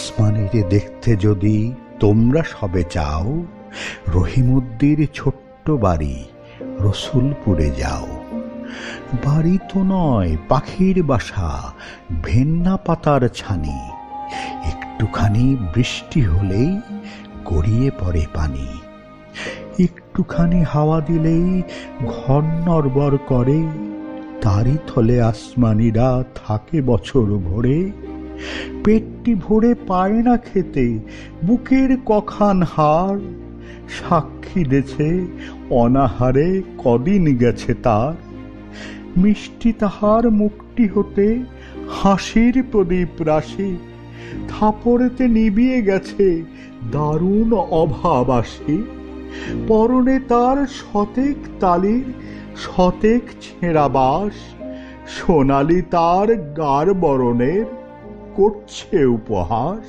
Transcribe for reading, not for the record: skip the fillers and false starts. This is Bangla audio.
আসমানিরে দেখতে যদি তোমরা সবে চাও, রহিমউদ্দির ছোট্ট বাড়ি রসুলপুরে যাও। বাড়ি তো নয়, পাখির বাসা, ভেন্না পাতার ছানি, একটুখানি বৃষ্টি হলেই গড়িয়ে পড়ে পানি। একটুখানি হাওয়া দিলেই ঘর নড়বড় করে, তারই থলে আসমানিরা থাকে বছর ভরে। পেটটি ভরে পায় না খেতে, বুকের কখান হাড়, সাক্ষী দেছে অনাহারে কদিন গেছে তার। মিষ্টি তাহার মুখটি হতে হাসির প্রদীপ রাশি, থাপড়েতে নিবিয়ে গেছে দারুণ অভাব আসি। পরনে তার শতেক তালির শতেক ছেঁড়া বাস, সোনালি তার গার বরণের করছে উপহাস।